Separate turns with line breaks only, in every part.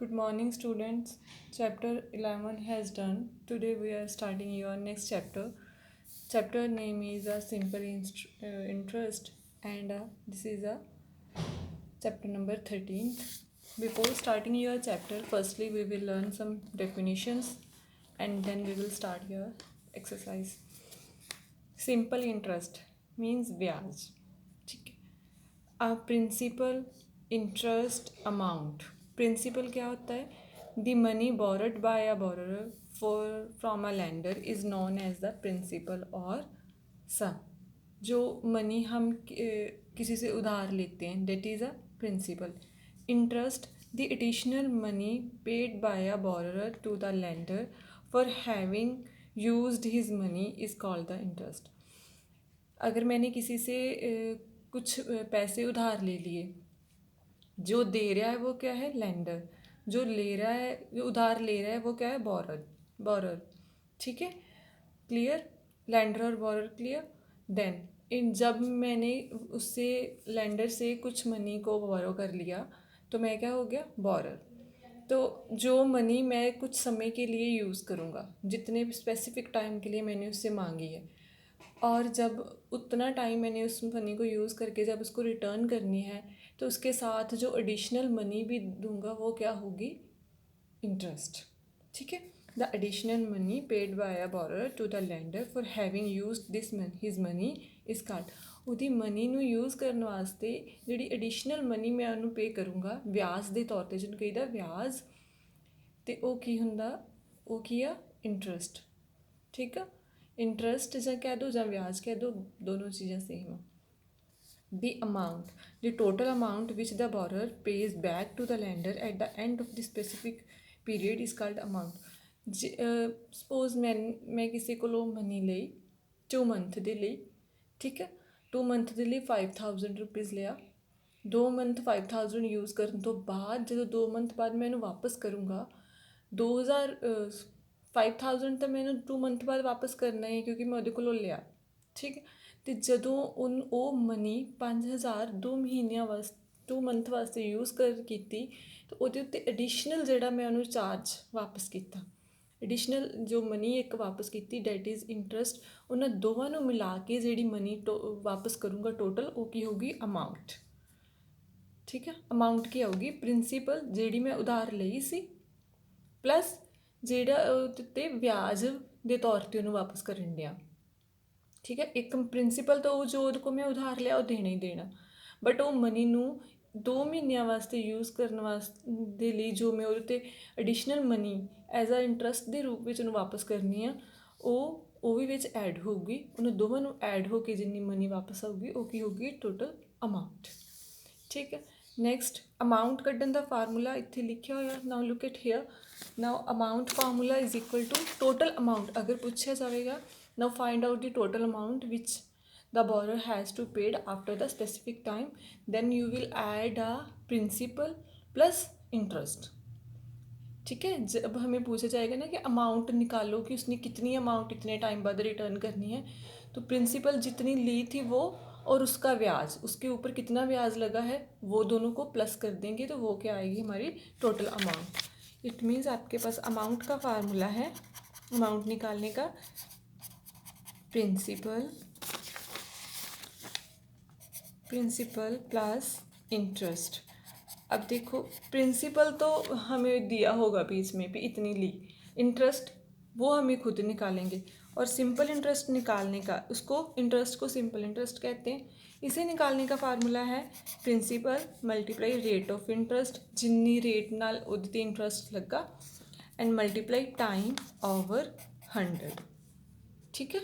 Good morning, students. Chapter 11 has done. Today we are starting your next chapter. Chapter name is a simple interest, and this is a chapter number 13. Before starting your chapter, firstly we will learn some definitions, and then we will start your exercise. Simple interest means ब्याज, ठीक है. A principal interest amount. Principal क्या होता है? The money borrowed by a borrower from a lender is known as the principal or sum. जो money हम किसी से उधार लेते हैं, that is a principal. Interest, the additional money paid by a borrower to the lender for having used his money is called the interest. अगर मैंने किसी से कुछ पैसे उधार ले लिए, जो दे रहा है वो क्या है? लेंडर. जो ले रहा है, जो उधार ले रहा है वो क्या है? बोरर. ठीक है, क्लियर? लेंडर और बोरर क्लियर. देन जब मैंने उससे लेंडर से कुछ मनी को बोरो कर लिया तो मैं क्या हो गया? बोरर. तो जो मनी मैं कुछ समय के लिए यूज़ करूँगा, जितने स्पेसिफिक टाइम के लिए मैंने उससे मांगी है, और जब उतना टाइम मैंने उस मनी को यूज़ करके जब उसको रिटर्न करनी है तो उसके साथ जो एडिशनल मनी भी दूंगा वो क्या होगी? इंटरेस्ट. ठीक है. The additional money paid by a borrower to the lender for having used this his money is called. ਉਹਦੀ ਮਨੀ ਨੂੰ ਯੂਜ਼ ਕਰਨ ਵਾਸਤੇ ਜਿਹੜੀ ਐਡੀਸ਼ਨਲ ਮਨੀ ਮੈਂ ਉਹਨੂੰ ਪੇ ਕਰੂੰਗਾ ਵਿਆਜ ਦੇ ਤੌਰ 'ਤੇ, ਜਿਹਨੂੰ ਕਹੀਦਾ ਵਿਆਜ, ਅਤੇ ਉਹ ਕੀ ਹੁੰਦਾ? ਉਹ ਕੀ ਆ? ਇੰਟਰਸਟ. ਠੀਕ ਆ. इंटरेस्ट ਜਾਂ कह दो ਜਾਂ ਵਿਆਜ कह दो, दोनों चीज़ें सेम हैं. The amount, the total amount which the borrower pays back to the lender at the end of the specific period is called amount. Suppose ਮੈਂ ਕਿਸੇ ਕੋਲੋਂ ਮਨੀ ਲਈ 2 ਮੰਥ ਦੇ ਲਈ, ਠੀਕ ਹੈ. 2 ਮੰਥ ਦੇ ਲਈ 5000 ਰੁਪੀਜ਼ ਲਿਆ. 2 ਮੰਥ 5000 ਯੂਜ਼ ਕਰਨ ਤੋਂ ਬਾਅਦ ਜਦੋਂ 2 ਮੰਥ ਬਾਅਦ ਮੈਂ ਇਹਨੂੰ ਵਾਪਸ ਕਰੂੰਗਾ, 5000 ਤਾਂ ਮੈਨੂੰ 2 ਮੰਥ ਬਾਅਦ ਵਾਪਸ ਕਰਨਾ ਹੀ, ਕਿਉਂਕਿ ਮੈਂ ਉਹਦੇ ਕੋਲੋਂ ਲਿਆ. ਠੀਕ ਹੈ. ਅਤੇ ਜਦੋਂ ਉਹ ਮਨੀ 5000 2 ਮਹੀਨਿਆਂ ਵਾਸਤੇ 2 ਮੰਥ ਵਾਸਤੇ ਯੂਜ਼ ਕੀਤੀ ਤਾਂ ਉਹਦੇ ਉੱਤੇ ਐਡੀਸ਼ਨਲ ਜਿਹੜਾ ਮੈਂ ਉਹਨੂੰ ਚਾਰਜ ਵਾਪਸ ਕੀਤਾ, ਐਡੀਸ਼ਨਲ ਜੋ ਮਨੀ ਇੱਕ ਵਾਪਸ ਕੀਤੀ, ਡੈਟ ਇਜ਼ ਇੰਟਰਸਟ. ਉਹਨਾਂ ਦੋਵਾਂ ਨੂੰ ਮਿਲਾ ਕੇ ਜਿਹੜੀ ਮਨੀ ਵਾਪਸ ਕਰੂੰਗਾ ਟੋਟਲ, ਉਹ ਕੀ ਹੋਊਗੀ? ਅਮਾਊਂਟ. ਠੀਕ ਹੈ. ਅਮਾਊਂਟ ਕੀ ਆਊਗੀ? ਪ੍ਰਿੰਸੀਪਲ ਜਿਹੜੀ ਮੈਂ ਉਧਾਰ ਲਈ ਸੀ ਪਲੱਸ ਜਿਹੜਾ ਉਹਦੇ 'ਤੇ ਵਿਆਜ ਦੇ ਤੌਰ 'ਤੇ ਉਹਨੂੰ ਵਾਪਸ ਕਰਨ ਡਿਆ. ਠੀਕ ਹੈ. ਇੱਕ ਪ੍ਰਿੰਸੀਪਲ ਤਾਂ ਉਹ ਜੋ ਉਹਦੇ ਕੋਲ ਮੈਂ ਉਧਾਰ ਲਿਆ ਉਹ ਦੇਣਾ ਹੀ ਦੇਣਾ, ਬਟ ਉਹ ਮਨੀ ਨੂੰ 2 ਮਹੀਨਿਆਂ ਵਾਸਤੇ ਯੂਜ਼ ਕਰਨ ਦੇ ਲਈ ਜੋ ਮੈਂ ਉਹਦੇ 'ਤੇ additional money as a interest ਦੇ ਰੂਪ ਵਿੱਚ ਉਹਨੂੰ ਵਾਪਸ ਕਰਨੀ ਆ, ਉਹ ਵੀ ਵਿੱਚ ਐਡ ਹੋਊਗੀ. ਉਹਨਾਂ ਦੋਵਾਂ ਨੂੰ ਐਡ ਹੋ ਕੇ ਜਿੰਨੀ ਮਨੀ ਵਾਪਸ ਆਊਗੀ ਉਹ ਕੀ ਹੋਊਗੀ? Total amount. ਠੀਕ ਹੈ. ਨੈਕਸਟ, ਅਮਾਊਂਟ ਕੱਢਣ ਦਾ ਫਾਰਮੂਲਾ ਇੱਥੇ ਲਿਖਿਆ ਹੋਇਆ. Now look it here. Now amount formula is equal to total amount. ਅਗਰ ਪੁੱਛਿਆ ਜਾਵੇਗਾ, now find out the total amount which the borrower has to paid after the specific time, then you will add a principal plus interest. ठीक है. जब हमें पूछा जाएगा ना कि अमाउंट निकालो कि उसने कितनी अमाउंट इतने टाइम बाद रिटर्न करनी है, तो प्रिंसिपल जितनी ली थी वो और उसका ब्याज, उसके ऊपर कितना ब्याज लगा है, वो दोनों को प्लस कर देंगे तो वो क्या आएगी? हमारी टोटल अमाउंट. इट मीन्स आपके पास अमाउंट का फार्मूला है अमाउंट निकालने का, प्रिंसिपल प्लस इंटरेस्ट. अब देखो, प्रिंसिपल तो हमें दिया होगा बीच में भी इतनी ली, इंटरेस्ट वो हमें खुद निकालेंगे. और सिंपल इंटरेस्ट निकालने का, उसको इंटरेस्ट को सिंपल इंटरेस्ट कहते हैं. इसे निकालने का फार्मूला है principal multiply rate of interest, जिन्नी रेट नाल ਉਹਦੇ 'ਤੇ इंटरेस्ट लगा, एंड मल्टीप्लाई टाइम ओवर 100. ठीक है.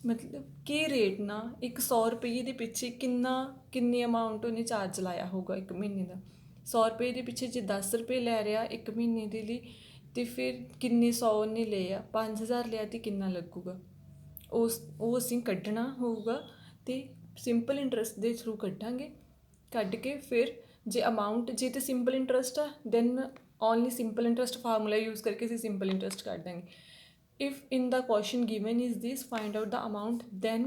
मतलब कि रेट ना एक 100 रुपये के पिछे किन्नी अमाउंट उन्हें चार्ज लाया होगा एक महीने का. 100 रुपये के पिछे जो 10 रुपये लै रहा एक महीने के लिए, तो फिर किन्ने 100 उन्हें ले आ 5000 लिया तो कितना लगूगा, वो असीं कढ़ना होगा. तो सिंपल इंटरस्ट के थ्रू कढ़ांगे. कढ़ के फिर जे अमाउंट जे तो सिंपल इंटरस्ट आ, then only simple interest formula use करके असीं सिंपल इंटरस्ट कढ़ देंगे. If in the question given is this, find out the amount, then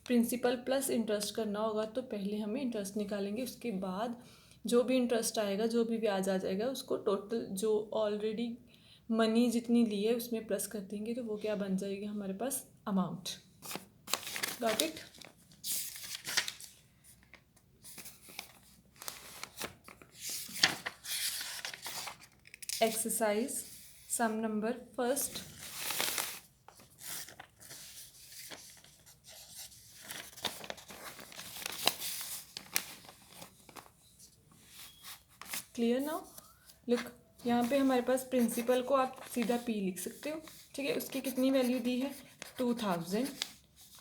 principal plus interest करना होगा. तो पहले हमें इंटरेस्ट निकालेंगे, उसके बाद जो भी इंटरेस्ट आएगा, जो भी ब्याज आ जाएगा, उसको टोटल जो ऑलरेडी मनी जितनी ली है उसमें प्लस कर देंगे, तो वो क्या बन जाएगी हमारे पास, amount. Got it? Exercise some number first. Clear now? Look, यहाँ पे हमारे पास प्रिंसिपल को आप सीधा पी लिख सकते हो, ठीक है। उसकी कितनी वैल्यू दी है, 2000।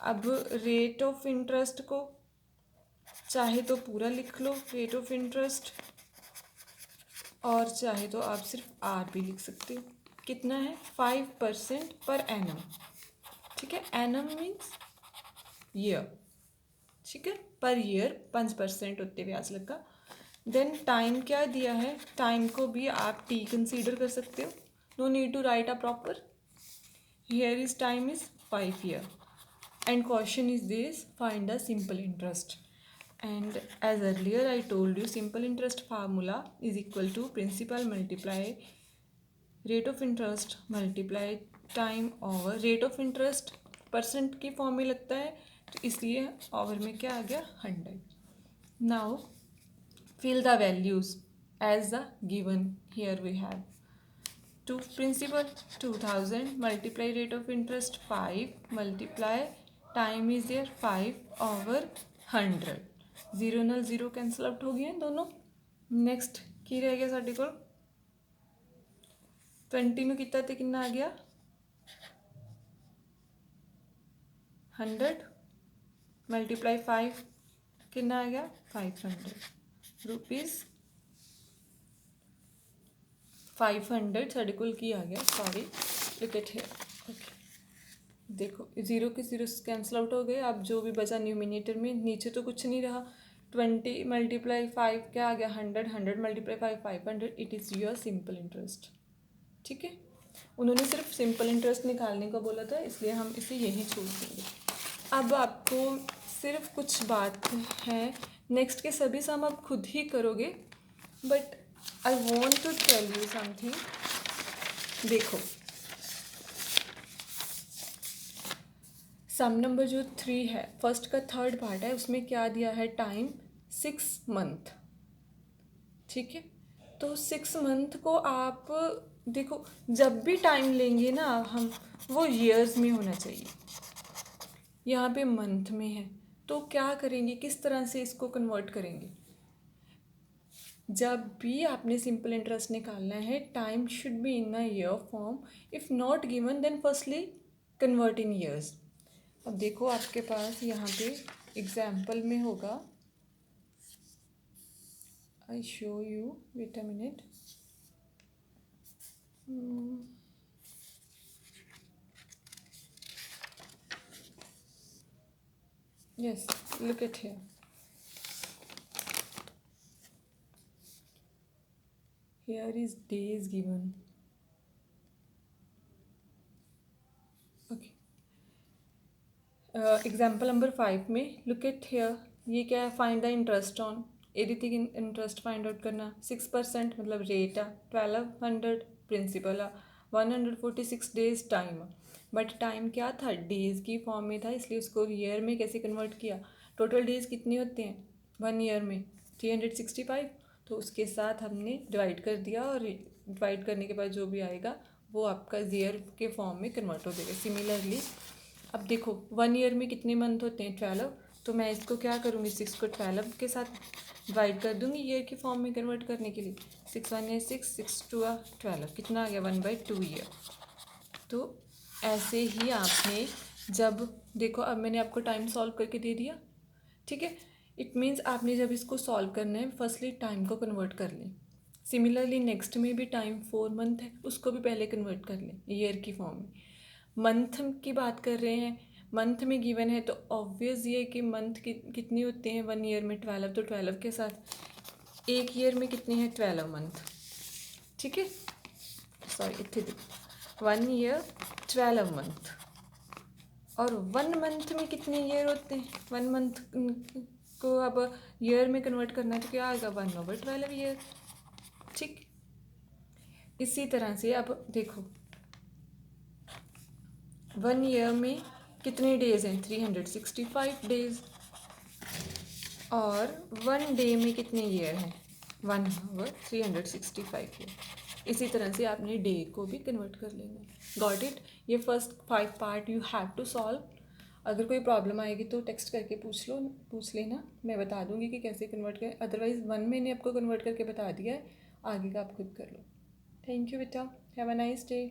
अब रेट ऑफ इंटरेस्ट को चाहे तो पूरा लिख लो, रेट ऑफ इंटरेस्ट, और चाहे तो आप सिर्फ आर भी लिख सकते हो। कितना है, 5% पर एनम, ठीक है। एनम मीन्स ईयर, ठीक है। पर ईयर 5% होते ब्याज लगा। देन टाइम क्या दिया है, टाइम को भी आप टी कंसीडर कर सकते हो, no need to write a proper. Here is time is 5 year and question is this, find the simple interest. And as earlier I told you, simple interest formula is equal to principal multiply rate of interest multiply time over rate of interest percent की form में लगता है, तो इसलिए over में क्या आ गया, 100। Now fill the values as the given. Here we have to principal 2000 multiply rate of interest 5 multiply time is there 5 over 100। Zero नाल जीरो कैंसल आउट हो गए दोनों। नेक्स्ट की रह गया साढ़े को 20 में कितना ते कितना आ गया 100 मल्टीप्लाई 5 कितना आ गया 500 रुपीज़ 500 साढ़े को की आ गया, sorry look at here. Okay देखो ज़ीरो के ज़ीरो कैंसिल आउट हो गए। अब जो भी बचा न्यूमिनेटर में, नीचे तो कुछ नहीं रहा। 20 मल्टीप्लाई 5 क्या आ गया 100, 100 multiply 5 500। It is your simple interest, ठीक है। उन्होंने सिर्फ सिंपल इंटरेस्ट निकालने को बोला था, इसलिए हम इसे यहीं छोड़ देंगे। अब आपको सिर्फ कुछ बात है, नेक्स्ट के सभी सम आप खुद ही करोगे, but I want to tell you something. देखो सम नंबर जो 3 है, फर्स्ट का थर्ड पार्ट है, उसमें क्या दिया है, टाइम 6 मंथ, ठीक है। तो 6 मंथ को आप देखो, जब भी टाइम लेंगे ना हम, वो ईयर्स में होना चाहिए। यहाँ पे मंथ में है, तो क्या करेंगे, किस तरह से इसको कन्वर्ट करेंगे। जब भी आपने सिंपल इंटरेस्ट निकालना है, time should be in a year form, if not given then firstly convert in years. अब देखो आपके पास यहाँ पे एग्जाम्पल में होगा, I show you, wait a minute. Yes look at here, here is days given, okay. Example number 5 में look at here, ये क्या है, find the interest on, anything interest find out करना। 6% मतलब रेट आ, 1200 प्रिंसिपल आ, 146 डेज टाइम, बट टाइम क्या था, डेज़ की फॉर्म में था, इसलिए उसको ईयर में कैसे कन्वर्ट किया। टोटल डेज़ कितने होते हैं 1 ईयर में, 365, तो उसके साथ हमने डिवाइड कर दिया, और डिवाइड करने के बाद जो भी आएगा वो आपका ईयर के फॉर्म में कन्वर्ट हो जाएगा। सिमिलरली अब देखो 1 ईयर में कितने मंथ होते हैं 12, तो मैं इसको क्या करूँगी, 6 को 12 के साथ डिवाइड कर दूँगी ईयर की फॉर्म में कन्वर्ट करने के लिए। 6 1 6, 6 2 12, कितना आ गया 1/2 ईयर। तो ऐसे ही आपने जब देखो, अब मैंने आपको टाइम सॉल्व करके दे दिया, ठीक है। इट मीन्स आपने जब इसको सॉल्व करना है, फर्स्टली टाइम को कन्वर्ट कर लें। सिमिलरली नेक्स्ट में भी टाइम 4 मंथ है, उसको भी पहले कन्वर्ट कर लें ईयर की फॉर्म में। मंथ की बात कर रहे हैं, मंथ में गिवन है, तो ऑब्वियस ये कि मंथ कितने होते हैं 1 ईयर में 12, तो 12 के साथ एक ईयर में कितने हैं 12 मंथ, ठीक है। सॉरी इतने 1 ईयर 12 मंथ, और 1 मंथ में कितने ईयर होते हैं, 1 मंथ को अब ईयर में कन्वर्ट करना है तो क्या आएगा 1/12 ईयर। ठीक, इसी तरह से अब देखो 1 ईयर में कितने डेज हैं 365 डेज, और 1 डे में कितने ईयर हैं 1 आवर 365 ईयर। इसी तरह से आपने डे को भी कन्वर्ट कर लेना है। Got it. ये first 5 part you have to solve. अगर कोई प्रॉब्लम आएगी तो टेक्स्ट करके पूछ लेना, मैं बता दूंगी कि कैसे कन्वर्ट करें। अदरवाइज़ 1 मैंने आपको कन्वर्ट करके बता दिया है, आगे का आप खुद कर लो। थैंक यू बेटा, हैव अ नाइस डे।